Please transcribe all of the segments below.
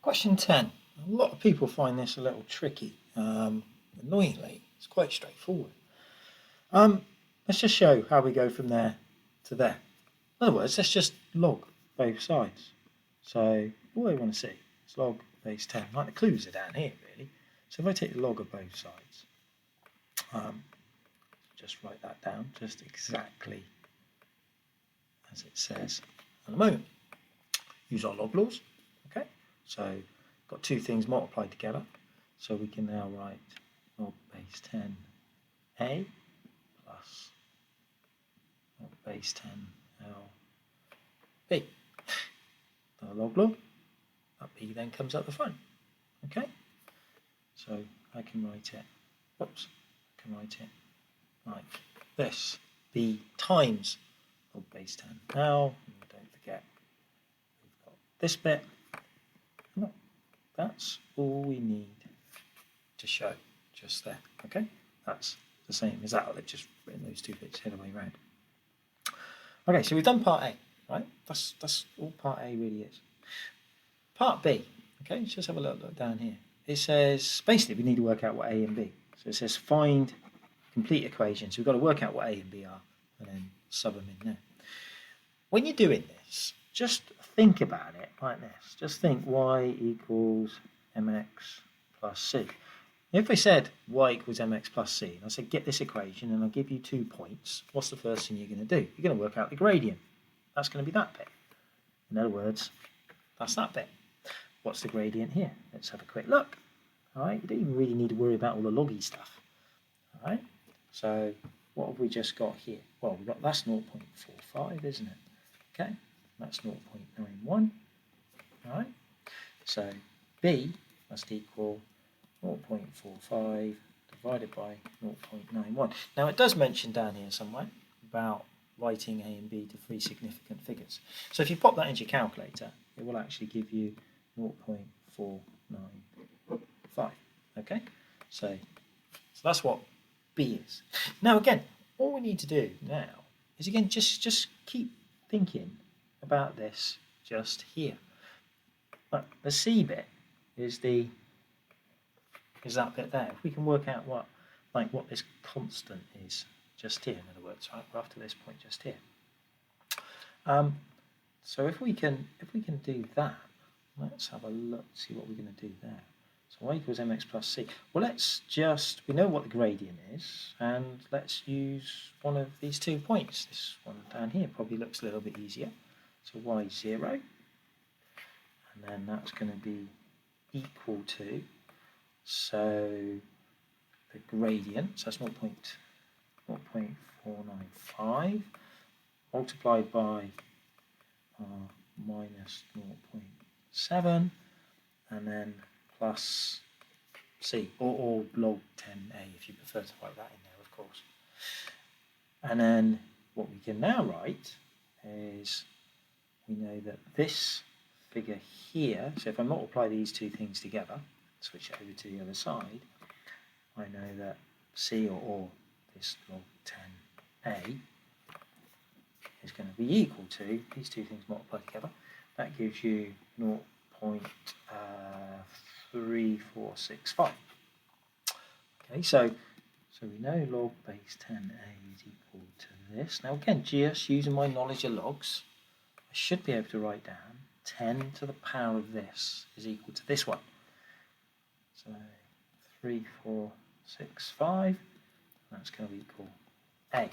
Question 10. A lot of people find this a little tricky. Annoyingly, it's quite straightforward. Let's just show how we go from there to there. In other words, let's just log both sides. So all I want to see is log base 10. Like the clues are down here, really. So if I take the log of both sides, just write that down just exactly as it says in a moment. Use our log laws. Okay, so got two things multiplied together. So we can now write log base 10a plus log base 10lb. The log law, that b then comes out the front. Okay, so I can write it, whoops, I can write it like this, b times log base 10. Now, don't forget, we've got this bit. No, that's all we need to show just there. Okay, that's the same as that. I've just written those two bits the other way around. Okay, so we've done part A, right? That's all part A really is. Part B, okay, let's just have a look down here. It says, basically we need to work out what A and B. So it says find complete equations. We've got to work out what A and B are and then sub them in there. When you're doing this, just think about it like this. Just think y equals mx plus c. If I said y equals mx plus c, and I said get this equation and I'll give you 2 points, what's the first thing you're going to do? You're going to work out the gradient. That's going to be that bit. In other words, that's that bit. What's the gradient here? Let's have a quick look. All right, you don't even really need to worry about all the loggy stuff. All right, so what have we just got here? Well, we've got that's 0.45, isn't it? Okay, that's 0.91. All right, so b must equal 0.45 divided by 0.91. Now it does mention down here somewhere about writing a and b to 3 significant figures. So if you pop that into your calculator, it will actually give you 0.495. Okay, so that's what b is. Now again, all we need to do now is again just keep thinking about this just here. But the c bit is that bit there. If we can work out what this constant is just here, in other words, right, we're after this point just here. So if we can do that, let's have a look, see what we're going to do there. So y equals mx plus c. Well, we know what the gradient is, and let's use one of these 2 points. This one down here probably looks a little bit easier. So y is 0, and then that's going to be equal to, so the gradient, so that's 0.495 multiplied by minus 0.7 and then plus c, or log 10a if you prefer to write that in there, of course. And then what we can now write is, we know that this figure here, so if I multiply these 2 things together, switch it over to the other side, I know that c, or this log 10a, is going to be equal to these 2 things multiplied together. That gives you 0.3465. Okay, so we know log base 10a is equal to this. Now again, just using my knowledge of logs, I should be able to write down 10 to the power of this is equal to this one. So 3465, that's going to equal a.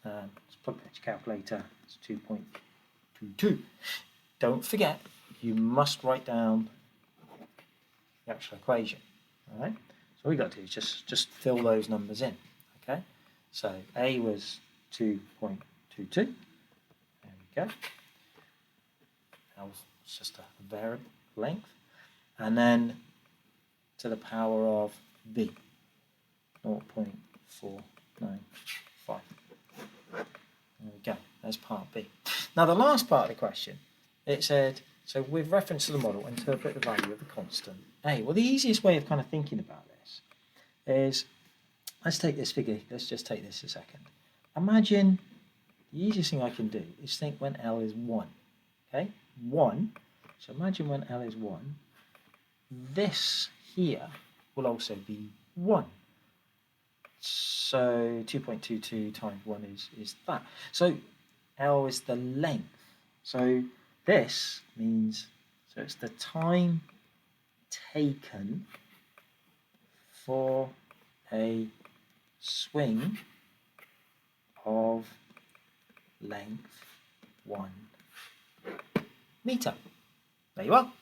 Let's plug that into your calculator. It's 2.22. Don't forget, you must write down the actual equation. All right. So all we got to do is just fill those numbers in. Okay. So a was 2.22. There we go. That was just a variable length, and then to the power of b, 0.495. There we go, there's part B. Now the last part of the question, it said, so with reference to the model, interpret the value of the constant A. Well, the easiest way of kind of thinking about this is, let's take this figure, let's just take this a second. Imagine, the easiest thing I can do is think when L is 1, okay? 1, so imagine when L is 1, this here will also be 1. So 2.22 times 1 is that. So L is the length. So this means, so it's the time taken for a swing of length 1 meter. There you are.